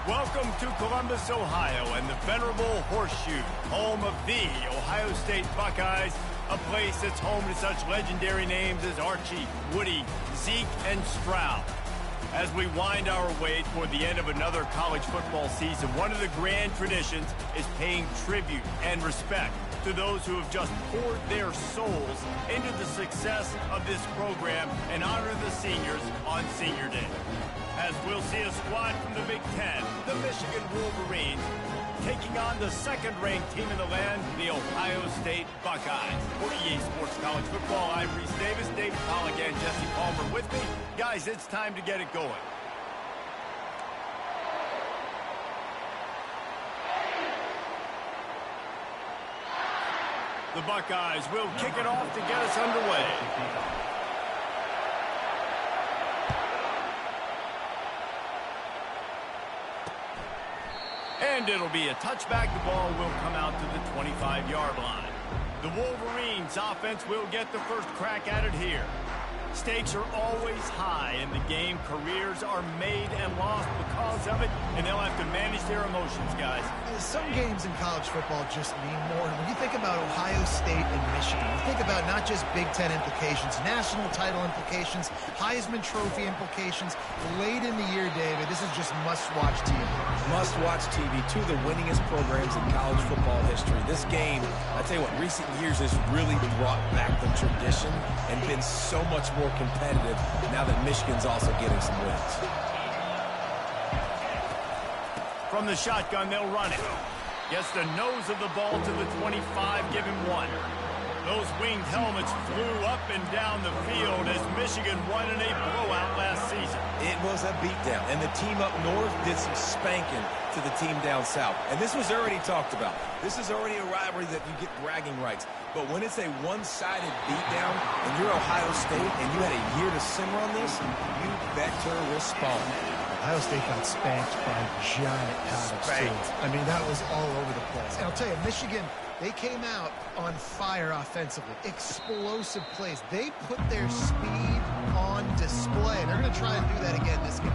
Welcome to Columbus, Ohio, and the venerable Horseshoe, home of the Ohio State Buckeyes, a place that's home to such legendary names as Archie, Woody, Zeke, and Stroud. As we wind our way toward the end of another college football season, one of the grand traditions is paying tribute and respect to those who have just poured their souls into the success of this program and honor the seniors on Senior Day. As we'll see a squad from the Big Ten, the Michigan Wolverines, taking on the second-ranked team in the land, the Ohio State Buckeyes. For EA Sports College Football, I'm Reese Davis, David Pollack, and Jesse Palmer with me. Guys, it's time to get it going. The Buckeyes will kick it off to get us underway. And it'll be a touchback. The ball will come out to the 25-yard line. The Wolverines offense will get the first crack at it here. Stakes are always high in the game. Careers are made and lost because of it, and they'll have to manage their emotions, guys. Some games in college football just mean more. And when you think about Ohio State and Michigan, you think about not just Big Ten implications, national title implications, Heisman Trophy implications. Late in the year, David, this is just must-watch TV. Must-watch TV. Two of the winningest programs in college football history. This game, I tell you what, recent years has really brought back the tradition and been so much more competitive now that Michigan's also getting some wins. From the shotgun, they'll run it. Gets the nose of the ball to the 25, give him one. Those winged helmets flew up and down the field as Michigan won in a blowout last season. It was a beatdown, and the team up north did some spanking to the team down south. And this was already talked about. This is already a rivalry that you get bragging rights. But when it's a one-sided beatdown, and you're Ohio State, and you had a year to simmer on this, you better respond. Ohio State got spanked by giant paddles, too. I mean, that was all over the place. And I'll tell you, Michigan, they came out on fire offensively. Explosive plays. They put their speed on display. They're going to try and do that again this game.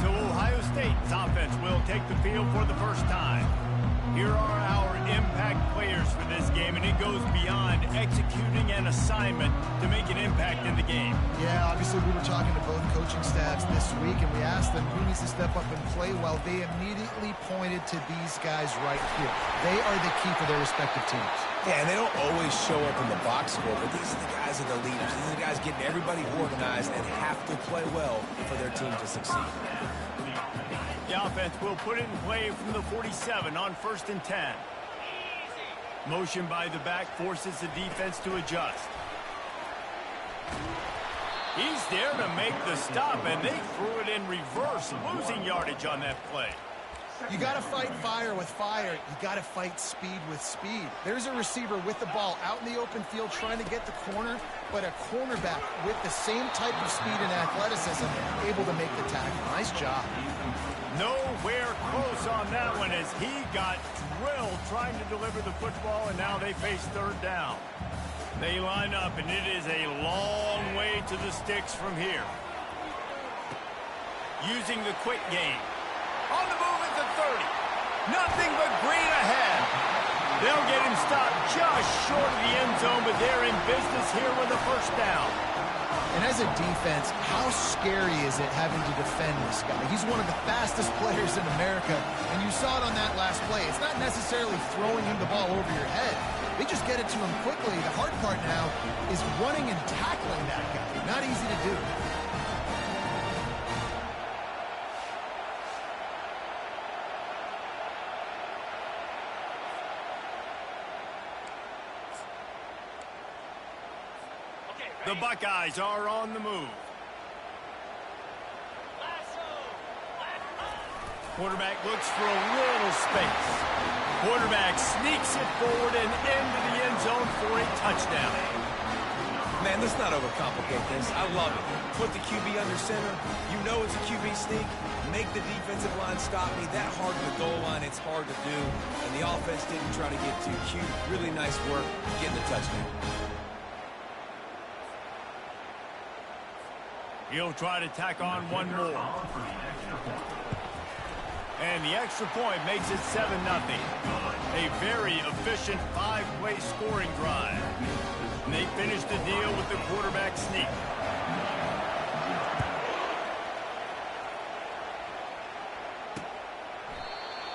So Ohio State's offense will take the field for the first time. Here are our impact players for this game, and it goes beyond executing an assignment to make an impact in the game. Yeah, obviously we were talking to both coaching staffs this week, and we asked them who needs to step up and play well. They immediately pointed to these guys right here. They are the key for their respective teams. Yeah, and they don't always show up in the box score, but these are the guys that are the leaders. These are the guys getting everybody organized and have to play well for their team to succeed. The offense will put it in play from the 47 on 1st and 10. Motion by the back forces the defense to adjust. He's there to make the stop, and they threw it in reverse, losing yardage on that play. You got to fight fire with fire. You got to fight speed with speed. There's a receiver with the ball out in the open field trying to get the corner, but a cornerback with the same type of speed and athleticism able to make the tackle. Nice job. Nowhere close on that one as he got drilled trying to deliver the football, and now they face third down. They line up, and it is a long way to the sticks from here. Using the quick game. On the move at the 30. Nothing but green ahead. They'll get him stopped just short of the end zone, but they're in business here with a first down. And as a defense, how scary is it having to defend this guy? He's one of the fastest players in America, and you saw it on that last play. It's not necessarily throwing him the ball over your head. They just get it to him quickly. The hard part now is running and tackling that guy. Not easy to do. The Buckeyes are on the move. Quarterback looks for a little space. Quarterback sneaks it forward and into the end zone for a touchdown. Man, let's not overcomplicate this. I love it. Put the QB under center. You know it's a QB sneak. Make the defensive line stop me. That hard to the goal line, it's hard to do. And the offense didn't try to get too cute. Really nice work getting the touchdown. He'll try to tack on one more. And the extra point makes it 7-0. A very efficient 5-play scoring drive. And they finish the deal with the quarterback sneak.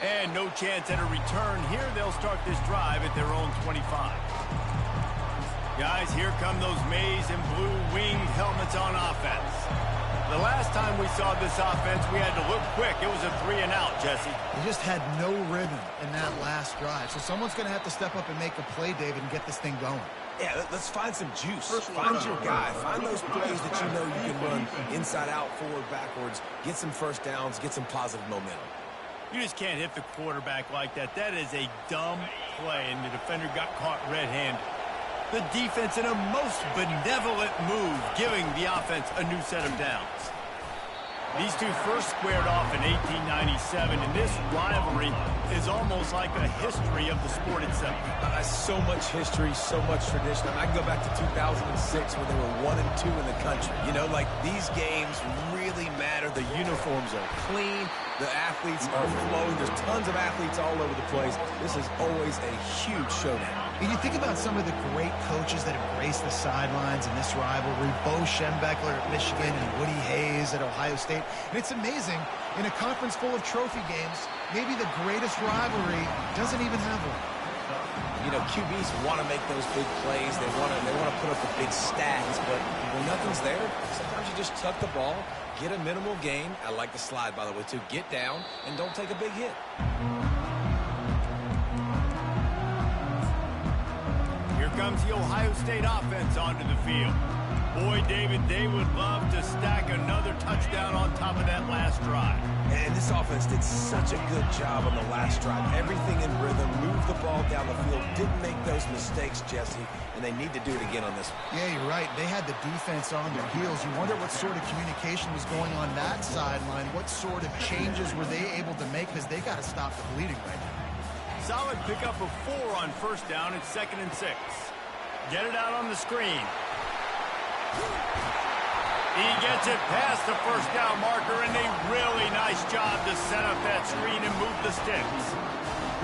And no chance at a return here. They'll start this drive at their own 25. Guys, here come those maize and blue winged helmets on offense. The last time we saw this offense, we had to look quick. It was a 3-and-out, Jesse. They just had no rhythm in that last drive. So someone's going to have to step up and make a play, David, and get this thing going. Yeah, let's find some juice. Find your guy. Find those plays that you know you can run inside out, forward, backwards. Get some first downs. Get some positive momentum. You just can't hit the quarterback like that. That is a dumb play, and the defender got caught red-handed. The defense in a most benevolent move, giving the offense a new set of downs. These two first squared off in 1897, and this rivalry is almost like a history of the sport itself. So much history, so much tradition. I can go back to 2006 when they were 1-2 in the country. You know, like these games really matter. The uniforms are clean. The athletes are flowing. There's tons of athletes all over the place. This is always a huge showdown. And you think about some of the great coaches that have graced the sidelines in this rivalry. Bo Schembechler at Michigan and Woody Hayes at Ohio State. And it's amazing, in a conference full of trophy games, maybe the greatest rivalry doesn't even have one. You know, QBs want to make those big plays. They want to put up the big stats, but when nothing's there, sometimes you just tuck the ball, get a minimal gain. I like the slide, by the way, too. Get down and don't take a big hit. Here comes the Ohio State offense onto the field. Boy, David, they would love to stack another touchdown on top of that last drive. And this offense did such a good job on the last drive. Everything in rhythm, moved the ball down the field, didn't make those mistakes, Jesse, and they need to do it again on this one. Yeah, you're right. They had the defense on their heels. You wonder what sort of communication was going on that sideline. What sort of changes were they able to make, because they got to stop the bleeding right now. Solid pickup of 4 on first down. It's 2nd and 6. Get it out on the screen. He gets it past the first down marker, and a really nice job to set up that screen and move the sticks.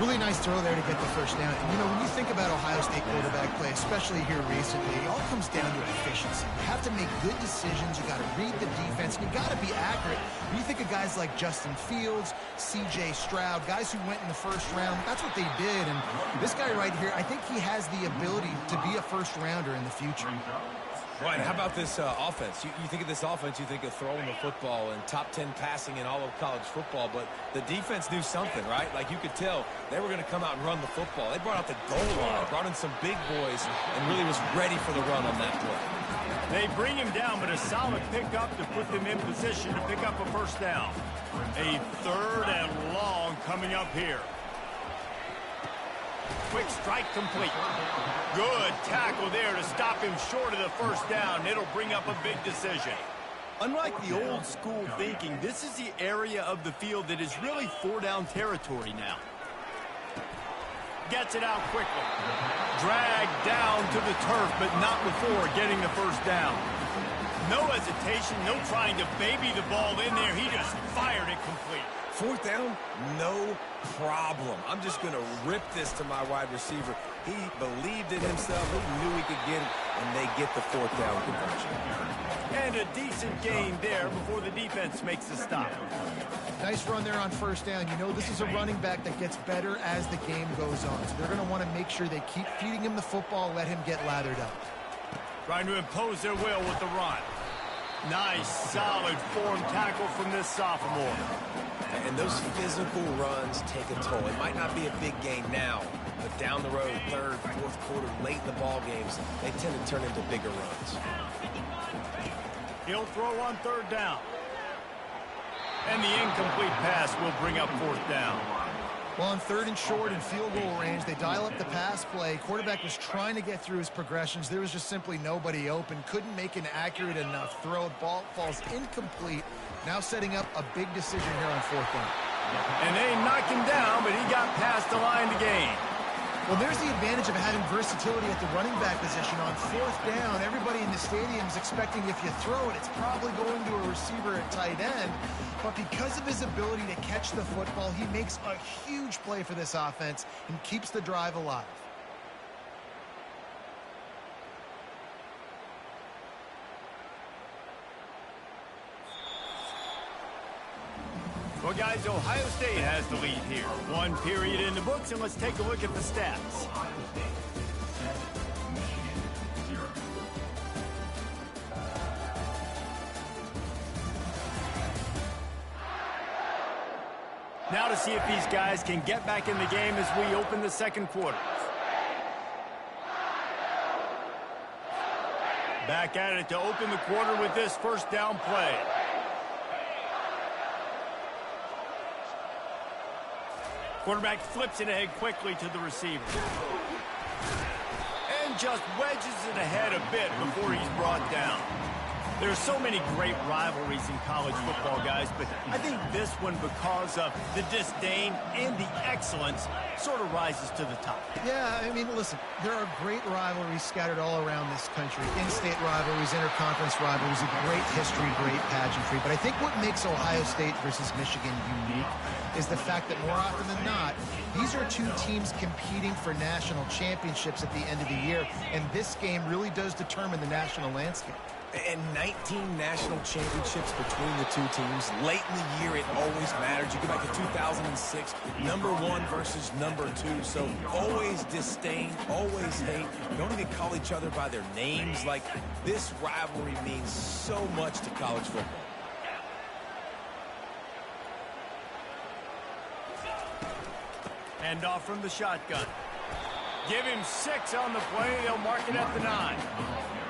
Really nice throw there to get the first down. And, you know, when you think about Ohio State quarterback play, especially here recently, it all comes down to efficiency. You have to make good decisions. You got to read the defense. And you got to be accurate. When you think of guys like Justin Fields, C.J. Stroud, guys who went in the first round, that's what they did. And this guy right here, I think he has the ability to be a first-rounder in the future. Right, how about this offense? You think of this offense, you think of throwing the football and top 10 passing in all of college football, but the defense knew something, right? Like you could tell they were going to come out and run the football. They brought out the goal line, brought in some big boys, and really was ready for the run on that play. They bring him down, but a solid pickup to put them in position to pick up a first down. A 3rd and long coming up here. Quick strike complete. Good tackle there to stop him short of the first down. It'll bring up a big decision. Unlike the old school thinking, this is the area of the field that is really 4-down territory now. Gets it out quickly. Dragged down to the turf, but not before getting the first down. No hesitation, no trying to baby the ball in there. He just fired it complete. 4th down, no problem. I'm just going to rip this to my wide receiver. He believed in himself. He knew he could get it, and they get the 4th down conversion. And a decent gain there before the defense makes the stop. Nice run there on first down. You know, this is a running back that gets better as the game goes on. So they're going to want to make sure they keep feeding him the football, let him get lathered up. Trying to impose their will with the run. Nice, solid form tackle from this sophomore. And those physical runs take a toll. It might not be a big gain now, but down the road, 3rd, 4th quarter, late in the ball games, they tend to turn into bigger runs. He'll throw on 3rd down. And the incomplete pass will bring up 4th down. Well, on 3rd and short and field goal range, they dial up the pass play. Quarterback was trying to get through his progressions. There was just simply nobody open. Couldn't make an accurate enough throw. Ball falls incomplete. Now setting up a big decision here on 4th down. And they knocked him down, but he got past the line to gain. Well, there's the advantage of having versatility at the running back position. On fourth down, everybody in the stadium is expecting if you throw it, it's probably going to a receiver at tight end. But because of his ability to catch the football, he makes a huge play for this offense and keeps the drive alive. Well, guys, Ohio State has the lead here. One period in the books, and let's take a look at the stats. Now to see if these guys can get back in the game as we open the second quarter. Back at it to open the quarter with this first down play. Quarterback flips it ahead quickly to the receiver. And just wedges it ahead a bit before he's brought down. There's so many great rivalries in college football, guys, but I think this one, because of the disdain and the excellence, sort of rises to the top. Yeah, I mean, listen, there are great rivalries scattered all around this country. In-state rivalries, interconference rivalries, a great history, great pageantry. But I think what makes Ohio State versus Michigan unique is the fact that more often than not, these are two teams competing for national championships at the end of the year, and this game really does determine the national landscape. And 19 national championships between the two teams. Late in the year, it always matters. You go back to 2006, #1 versus #2. So always disdain, always hate. Don't even call each other by their names. Like, this rivalry means so much to college football. Hand off from the shotgun. Give him 6 on the play. They'll mark it at the 9.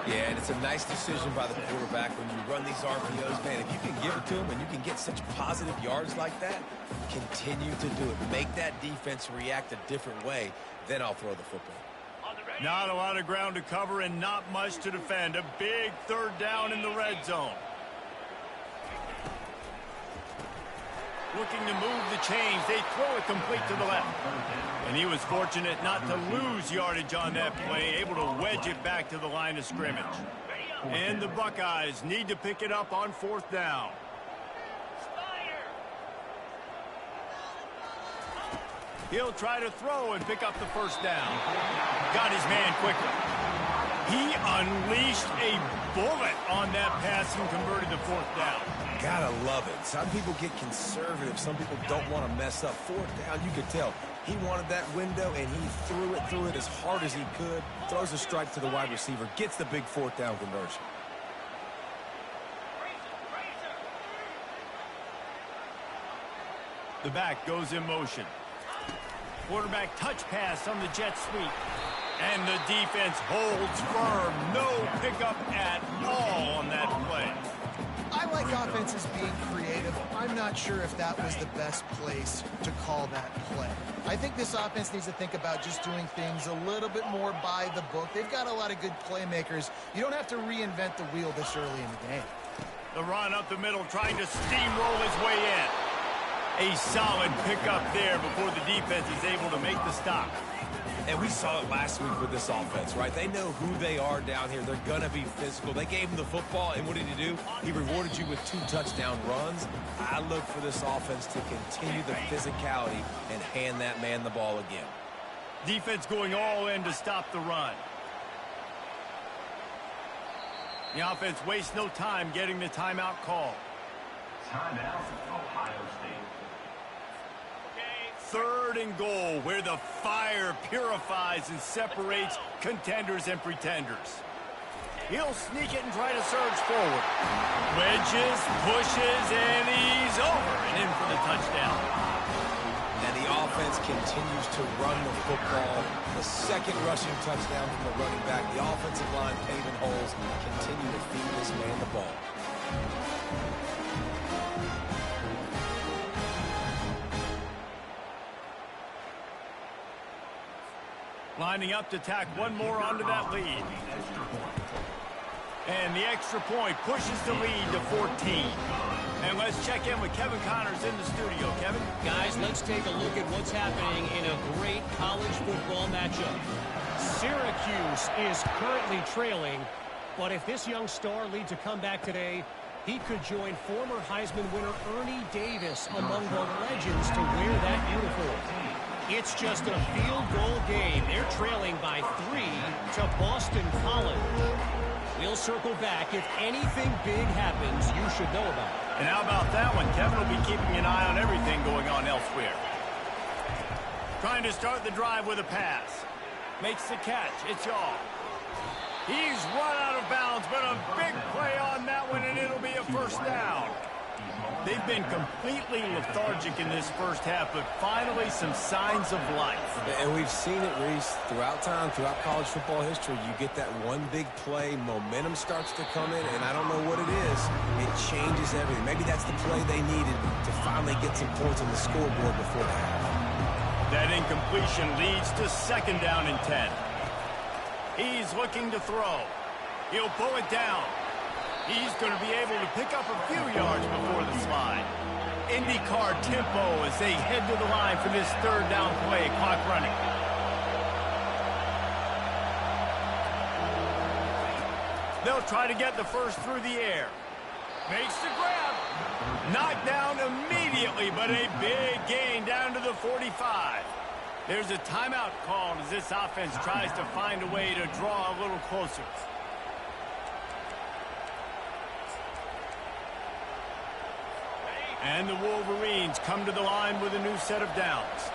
Yeah, and it's a nice decision by the quarterback when you run these RPOs. Man, if you can give it to him and you can get such positive yards like that, continue to do it. Make that defense react a different way, then I'll throw the football. Not a lot of ground to cover and not much to defend. A big third down in the red zone. Looking to move the chains. They throw it complete to the left. And he was fortunate not to lose yardage on that play, able to wedge it back to the line of scrimmage. And the Buckeyes need to pick it up on 4th down. He'll try to throw and pick up the first down. Got his man quickly. He unleashed a bullet on that pass and converted the 4th down. Gotta love it. Some people get conservative. Some people don't want to mess up. 4th down, you could tell. He wanted that window, and he threw it as hard as he could. Throws a strike to the wide receiver. Gets the big 4th down conversion. The back goes in motion. Quarterback touch pass on the jet sweep. And the defense holds firm. No pickup at all on that play. I like offenses being creative. I'm not sure if that was the best place to call that play. I think this offense needs to think about just doing things a little bit more by the book. They've got a lot of good playmakers. You don't have to reinvent the wheel this early in the game. The run up the middle, trying to steamroll his way in. A solid pickup there before the defense is able to make the stop. And we saw it last week with this offense, right? They know who they are down here. They're going to be physical. They gave him the football, and what did he do? He rewarded you with 2 touchdown runs. I look for this offense to continue the physicality and hand that man the ball again. Defense going all in to stop the run. The offense wastes no time getting the timeout call. Timeout, Ohio State. 3rd and goal, where the fire purifies and separates contenders and pretenders. He'll sneak it and try to surge forward. Wedges, pushes, and he's over and in for the touchdown. And the offense continues to run the football. The 2nd rushing touchdown from the running back. The offensive line paving holes. Continue to feed this man the ball. Lining up to tack one more onto that lead. And the extra point pushes the lead to 14. And let's check in with Kevin Connors in the studio. Kevin? Guys, let's take a look at what's happening in a great college football matchup. Syracuse is currently trailing, but if this young star leads a comeback today, he could join former Heisman winner Ernie Davis among the legends to wear that uniform. It's just a field goal game. They're trailing by 3 to Boston College. We'll circle back. If anything big happens, you should know about it. And how about that one? Kevin will be keeping an eye on everything going on elsewhere. Trying to start the drive with a pass. Makes the catch. It's Yaw. He's run out of bounds, but a big play on that one, and it'll be a first down. They've been completely lethargic in this first half, but finally some signs of life. And we've seen it, Reese, throughout time, throughout college football history. You get that one big play, momentum starts to come in, and I don't know what it is. It changes everything. Maybe that's the play they needed to finally get some points on the scoreboard before the half. That incompletion leads to second down and 10. He's looking to throw. He'll pull it down. He's going to be able to pick up a few yards before the slide. IndyCar tempo as they head to the line for this third down play. Clock running. They'll try to get the first through the air. Makes the grab. Knocked down immediately, but a big gain down to the 45. There's a timeout called as this offense tries to find a way to draw a little closer. And the Wolverines come to the line with a new set of downs.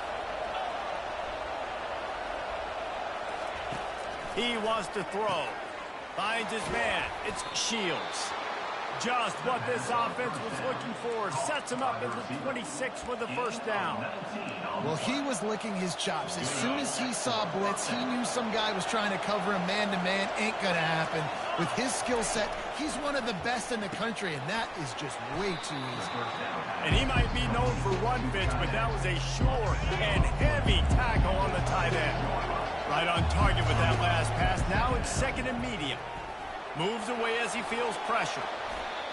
He wants to throw. Finds his man. It's Shields. Just what this offense was looking for. Sets him up at the 26 for the first down. Well, he was licking his chops. As soon as he saw blitz, he knew some guy was trying to cover him man-to-man. Ain't gonna happen. With his skill set, he's one of the best in the country, and that is just way too easy. And he might be known for run fits, but that was a sure and heavy tackle on the tight end. Right on target with that last pass. Now it's second and medium. Moves away as he feels pressure.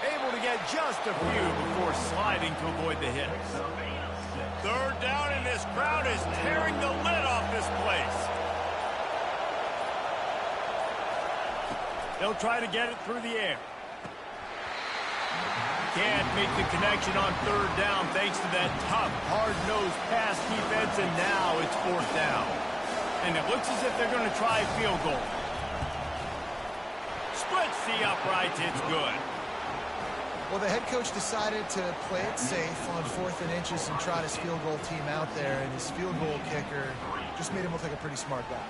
Able to get just a few before sliding to avoid the hits. Third down, and this crowd is tearing the lid off this place. They'll try to get it through the air. Can't make the connection on third down thanks to that tough, hard-nosed pass defense, and now it's fourth down. And it looks as if they're going to try a field goal. Splits the uprights, it's good. Well, the head coach decided to play it safe on 4th and inches and trot his field goal team out there, and his field goal kicker just made him look like a pretty smart guy.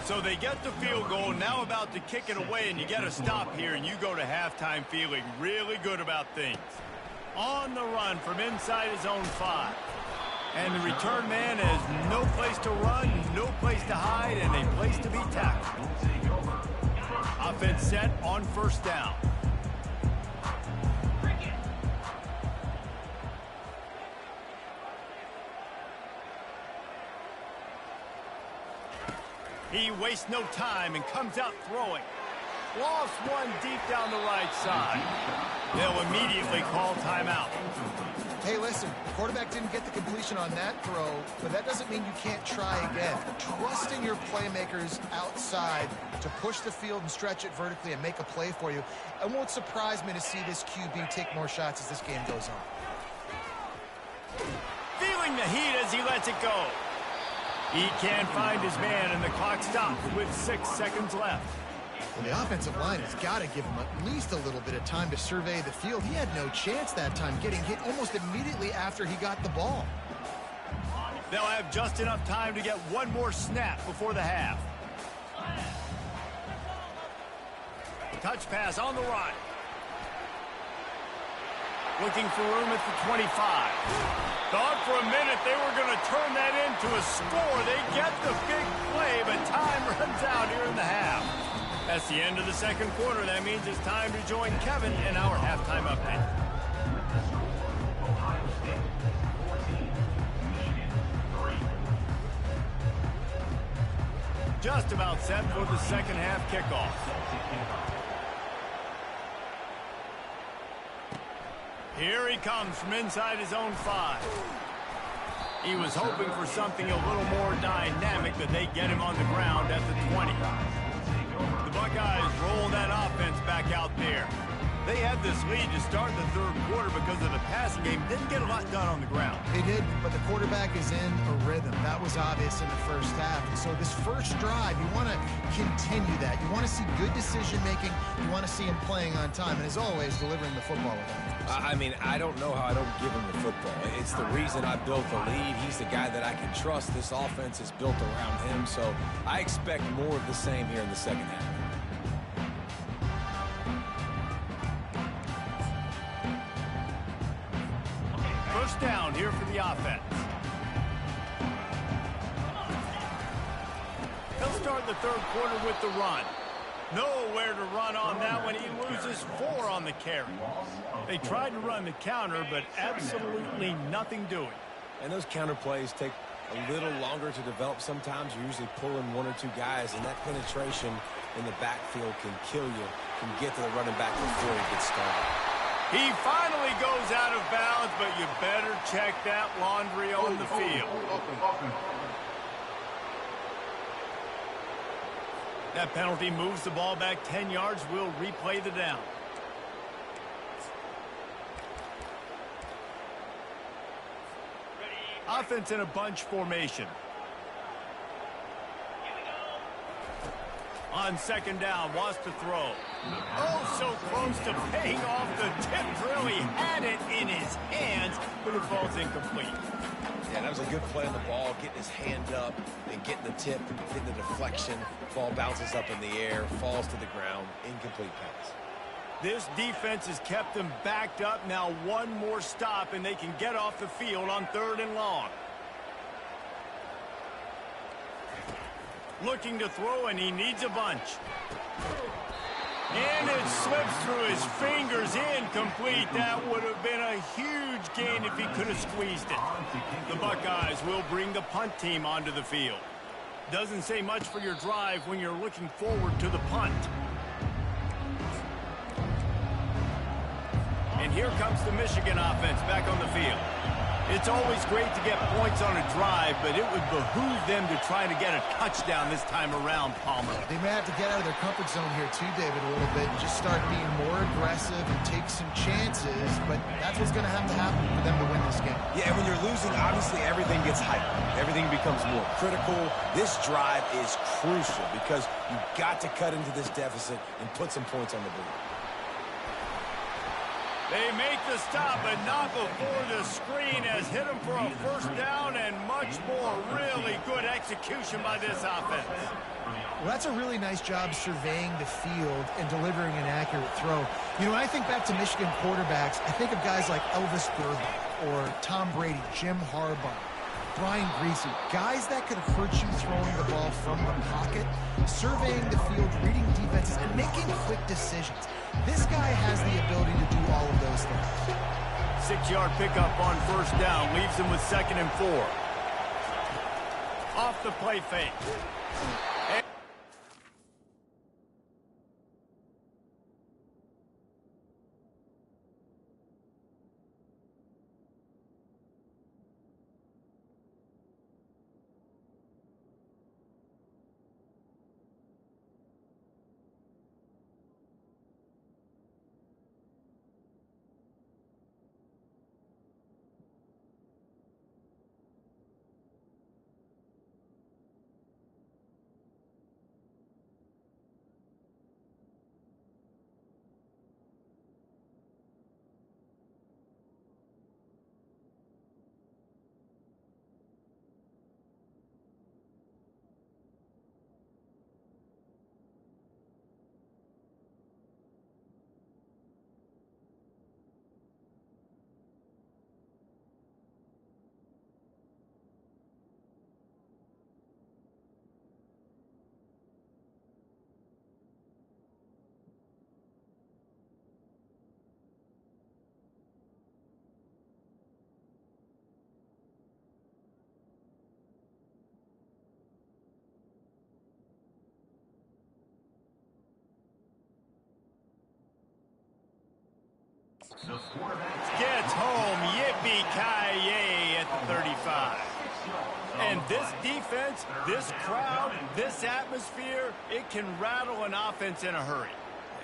So they get the field goal, now about to kick it away, and you get a stop here, and you go to halftime feeling really good about things. On the run from inside his own 5. And the return man has no place to run, no place to hide, and a place to be tackled. Offense set on first down. He wastes no time and comes out throwing. Lost one deep down the right side. They'll immediately call timeout. Hey, listen, the quarterback didn't get the completion on that throw, but that doesn't mean you can't try again. Trusting your playmakers outside to push the field and stretch it vertically and make a play for you. It won't surprise me to see this QB take more shots as this game goes on. Feeling the heat as he lets it go. He can't find his man, and the clock stops with 6 seconds left. Well, the offensive line has got to give him at least a little bit of time to survey the field. He had no chance that time, getting hit almost immediately after he got the ball. They'll have just enough time to get one more snap before the half. Touch pass on the run. Looking for room at the 25. Thought for a minute they were going to turn that into a score. They get the big play, but time runs out here in the half. That's the end of the second quarter. That means it's time to join Kevin in our halftime update. just about set for the second half kickoff. Here he comes from inside his own 5. He was hoping for something a little more dynamic, but they get him on the ground at the 20. The Buckeyes roll that offense back out there. They had this lead to start the third quarter because of the passing game. Didn't get a lot done on the ground. They did, but the quarterback is in a rhythm. That was obvious in the first half. And so this first drive, you want to continue that. You want to see good decision-making. You want to see him playing on time. And as always, delivering the football with him. I mean, I don't know how I don't give him the football. It's the reason I built the lead. He's the guy that I can trust. This offense is built around him. So I expect more of the same here in the second half. First down here for the offense. He'll start the third quarter with the run. Nowhere to run on that one. He loses 4 on the carry. They tried to run the counter, but absolutely nothing doing. And those counter plays take a little longer to develop sometimes. You're usually pulling 1 or 2 guys, and that penetration in the backfield can kill you, can get to the running back before he gets started. He finally goes out of bounds, but you better check that laundry on the field. That penalty moves the ball back 10 yards. We'll replay the down. Offense in a bunch formation. On second down, wants to throw. Oh, so close to paying off the tip drill. He had it in his hands, but it falls incomplete. Yeah, that was a good play on the ball, getting his hand up and getting the tip, getting the deflection. Ball bounces up in the air, falls to the ground, incomplete pass. This defense has kept them backed up. Now 1 more stop, and they can get off the field on 3rd and long. Looking to throw, and he needs a bunch. And it slips through his fingers, incomplete. That would have been a huge gain if he could have squeezed it. The Buckeyes will bring the punt team onto the field. Doesn't say much for your drive when you're looking forward to the punt. And here comes the Michigan offense back on the field. It's always great to get points on a drive, but it would behoove them to try to get a touchdown this time around, Palmer. They may have to get out of their comfort zone here too, David, a little bit, and just start being more aggressive and take some chances, but that's what's going to have to happen for them to win this game. Yeah, and when you're losing, obviously everything gets hyped. Everything becomes more critical. This drive is crucial because you've got to cut into this deficit and put some points on the board. They make the stop, but not before the screen has hit them for a first down, and much more. Really good execution by this offense. Well, that's a really nice job surveying the field and delivering an accurate throw. You know, when I think back to Michigan quarterbacks, I think of guys like Elvis Burbank or Tom Brady, Jim Harbaugh, Brian Greasy, guys that could hurt you throwing the ball from the pocket, surveying the field, reading defenses, and making quick decisions. This guy has the ability to do all of those things. 6-yard pickup on first down, leaves him with 2nd and 4. Off the play fake. The quarterback Gets home, yippee-ki-yay at the 35. And this defense, this crowd, this atmosphere, it can rattle an offense in a hurry.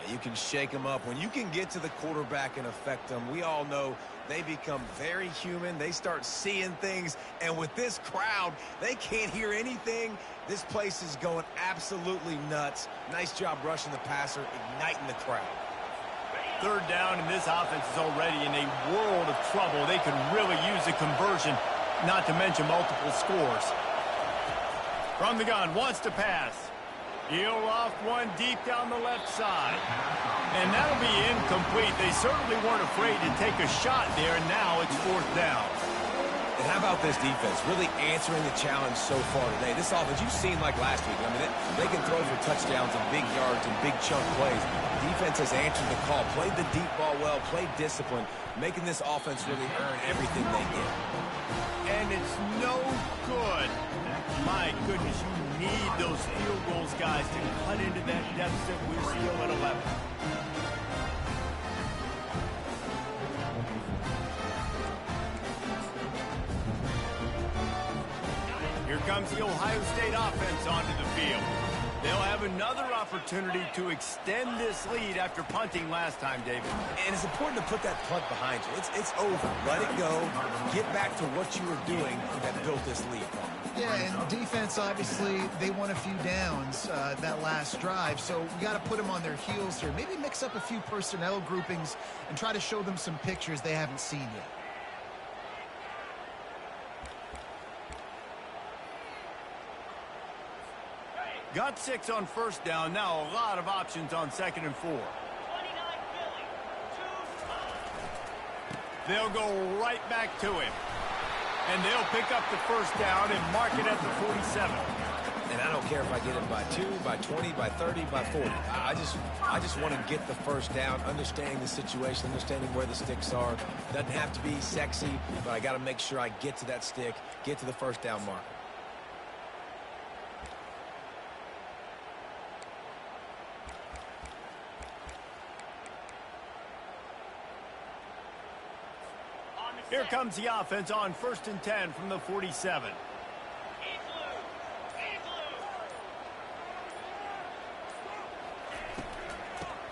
Yeah, you can shake them up. When you can get to the quarterback and affect them, we all know they become very human. They start seeing things. And with this crowd, they can't hear anything. This place is going absolutely nuts. Nice job rushing the passer, igniting the crowd. Third down, and this offense is already in a world of trouble. They could really use a conversion, not to mention multiple scores. From the gun, wants to pass. He'll off one deep down the left side. And that'll be incomplete. They certainly weren't afraid to take a shot there, and now it's fourth down. And how about this defense really answering the challenge so far today? This offense, you've seen like last week. I mean, they can throw for touchdowns and big yards and big chunk plays. Defense has answered the call, played the deep ball well, played discipline, making this offense really earn everything they get. And it's no good. My goodness, you need those field goals, guys, to cut into that deficit. We're still at 11. Here comes the Ohio State offense onto the field. They'll have another opportunity to extend this lead after punting last time, David. And it's important to put that punt behind you. It's over. Let it go. Get back to what you were doing that built this lead. Yeah, and defense, obviously, they won a few downs that last drive, so you got to put them on their heels here. Maybe mix up a few personnel groupings and try to show them some pictures they haven't seen yet. Got 6 on first down. Now a lot of options on 2nd and 4. They'll go right back to him. And they'll pick up the first down and mark it at the 47. And I don't care if I get it by 2, by 20, by 30, by 40. I just want to get the first down, understanding the situation, understanding where the sticks are. Doesn't have to be sexy, but I got to make sure I get to that stick, get to the first down marker. Here comes the offense on 1st and 10 from the 47.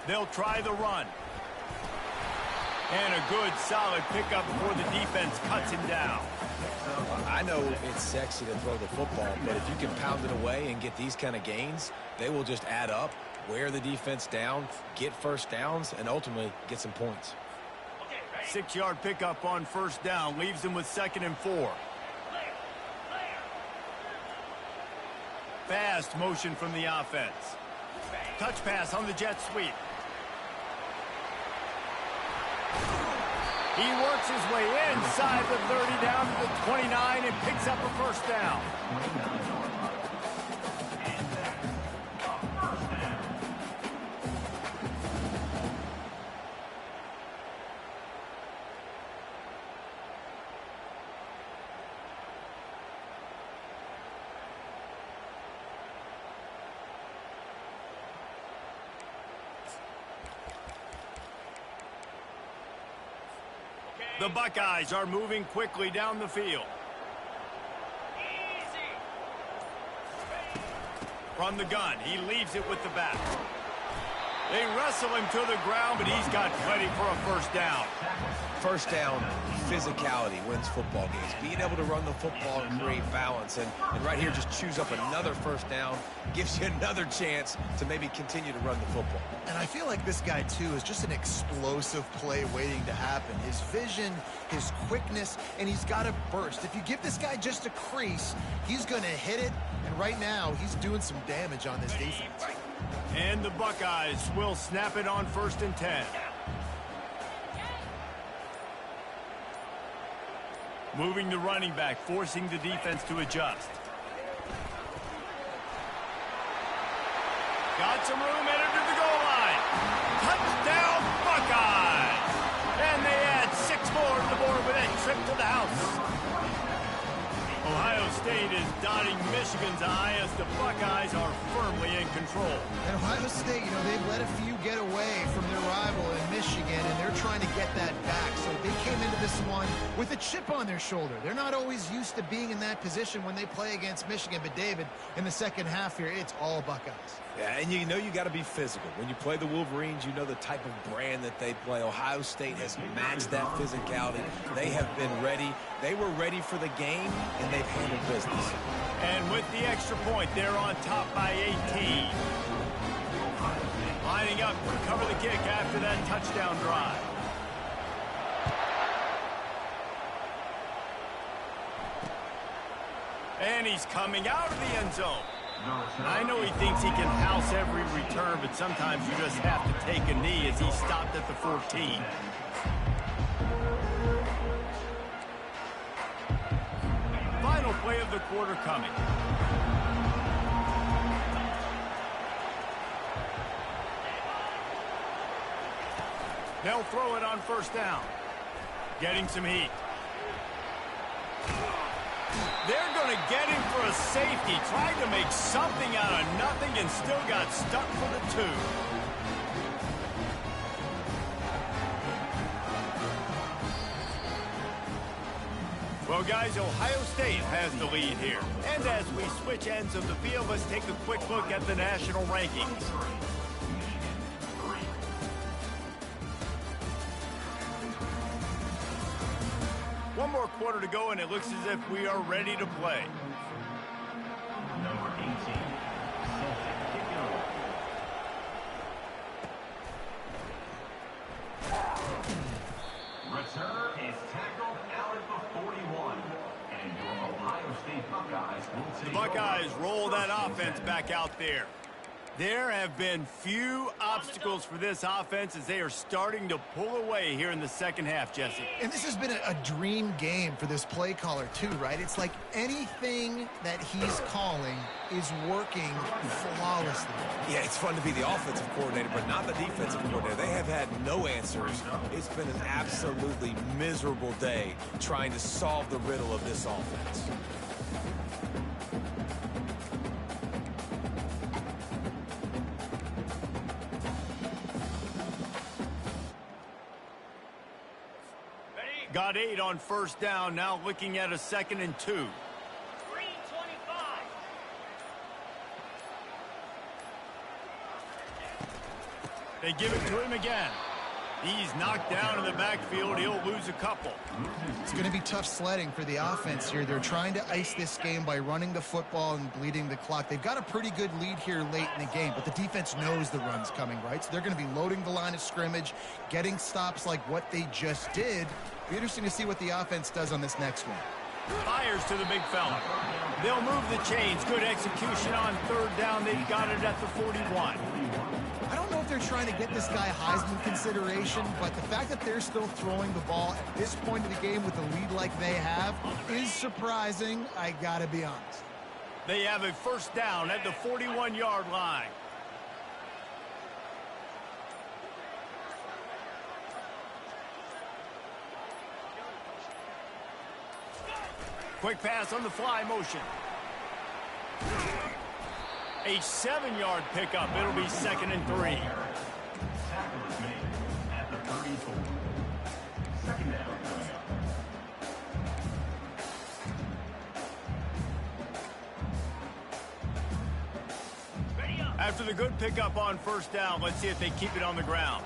They'll try the run. And a good, solid pickup before the defense cuts him down. I know it's sexy to throw the football, but if you can pound it away and get these kind of gains, they will just add up, wear the defense down, get first downs, and ultimately get some points. 6-yard pickup on first down. Leaves them with 2nd and 4. Fast motion from the offense. Touch pass on the jet sweep. He works his way inside the 30 down to the 29 and picks up a first down. The Buckeyes are moving quickly down the field. From the gun, he leaves it with the back. They wrestle him to the ground, but he's got plenty for a first down. First down, physicality wins football games. Being able to run the football and create balance. And right here, just choose up another first down. Gives you another chance to maybe continue to run the football. And I feel like this guy, too, is just an explosive play waiting to happen. His vision, his quickness, and he's got a burst. If you give this guy just a crease, he's going to hit it. And right now, he's doing some damage on this defense. And the Buckeyes will snap it on 1st and 10. Moving the running back, forcing the defense to adjust. Got some room, headed to the goal line. Touchdown, Buckeyes! And they add 6 more to the board with a trip to the house. Ohio State is dotting Michigan's eye as the Buckeyes are firmly in control. And Ohio State, you know, they've let a few get away from their rival in Michigan, and they're trying to get that back. So they came into this one with a chip on their shoulder. They're not always used to being in that position when they play against Michigan. But, David, in the second half here, it's all Buckeyes. Yeah, and you know you got to be physical. When you play the Wolverines, you know the type of brand that they play. Ohio State has matched that physicality. They have been ready. They were ready for the game, and they've handled business. And with the extra point, they're on top by 18. Lining up to cover the kick after that touchdown drive. And he's coming out of the end zone. I know he thinks he can house every return, but sometimes you just have to take a knee as he stopped at the 14. Final play of the quarter coming. They'll throw it on first down. Getting some heat. They're going to get him for a safety. Tried to make something out of nothing and still got stuck for the 2. Well, guys, Ohio State has the lead here. And as we switch ends of the field, let's take a quick look at the national rankings. One more quarter to go, and it looks as if we are ready to play. Number 18, returner is tackled out at the 41. And your Ohio State Buckeyes will take The Buckeyes roll that offense back out there. There have been few obstacles for this offense as they are starting to pull away here in the second half, Jesse. And this has been a dream game for this play caller, too, right? It's like anything that he's calling is working flawlessly. Yeah, it's fun to be the offensive coordinator, but not the defensive coordinator. They have had no answers. It's been an absolutely miserable day trying to solve the riddle of this offense. Got 8 on first down, now looking at a 2nd and 2. 3:25. They give it to him again. He's knocked down in the backfield. He'll lose a couple. It's going to be tough sledding for the offense here. They're trying to ice this game by running the football and bleeding the clock. They've got a pretty good lead here late in the game, but the defense knows the run's coming, right? So they're going to be loading the line of scrimmage, getting stops like what they just did. Be interesting to see what the offense does on this next one. Fires to the big fella. They'll move the chains. Good execution on third down. They've got it at the 41. I don't know if they're trying to get this guy Heisman consideration, but the fact that they're still throwing the ball at this point of the game with a lead like they have is surprising, I gotta be honest. They have a first down at the 41-yard line. Quick pass on the fly motion. A 7-yard pickup. It'll be 2nd and 3. tackle is made at the 34. Second down coming up. After the good pickup on first down, let's see if they keep it on the ground.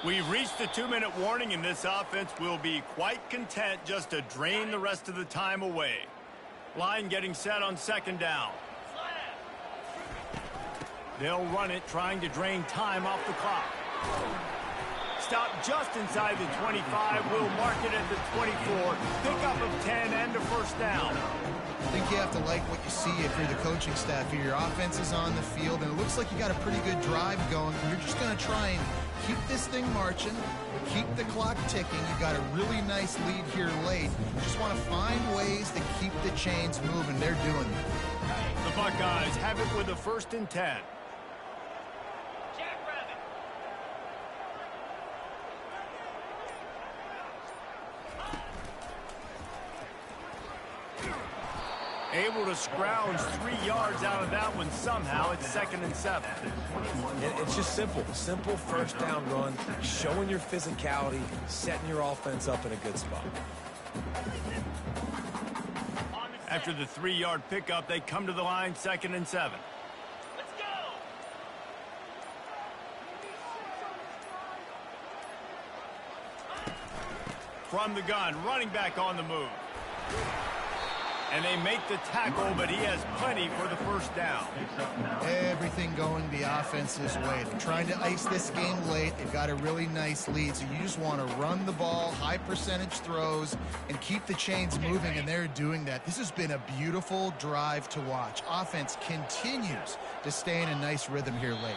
We've reached the 2-minute warning, and this offense will be quite content just to drain the rest of the time away. Line getting set on second down. They'll run it, trying to drain time off the clock. Stop just inside the 25. We'll mark it at the 24. Pickup of 10 and a first down. I think you have to like what you see if you're the coaching staff here. Your offense is on the field, and it looks like you got a pretty good drive going. You're just going to try and keep this thing marching, keep the clock ticking. You got a really nice lead here late. You just want to find ways to keep the chains moving. They're doing it. The Buckeyes have it with a 1st and 10. able to scrounge 3 yards out of that one somehow. It's 2nd and 7. It's just simple. Simple first down run, showing your physicality, setting your offense up in a good spot. After the 3-yard pickup, they come to the line, 2nd and 7. From the gun, running back on the move. And they make the tackle, but he has plenty for the first down. Everything going the offense's way. They're trying to ice this game late. They've got a really nice lead, so you just want to run the ball, high percentage throws, and keep the chains moving, and they're doing that. This has been a beautiful drive to watch. Offense continues to stay in a nice rhythm here late.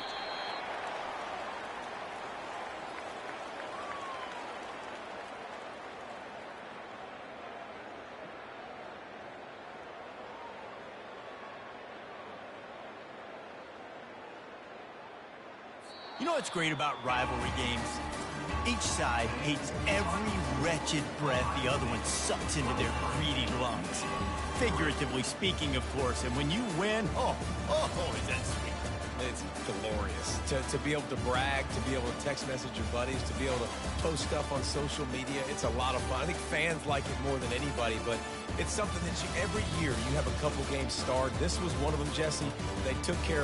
You know what's great about rivalry games? Each side hates every wretched breath the other one sucks into their greedy lungs. Figuratively speaking, of course, and when you win, oh, is that sweet. It's glorious to be able to brag, to be able to text message your buddies, to be able to post stuff on social media. It's a lot of fun. I think fans like it more than anybody, but it's something that every year you have a couple games starred. This was one of them, Jesse. They took care of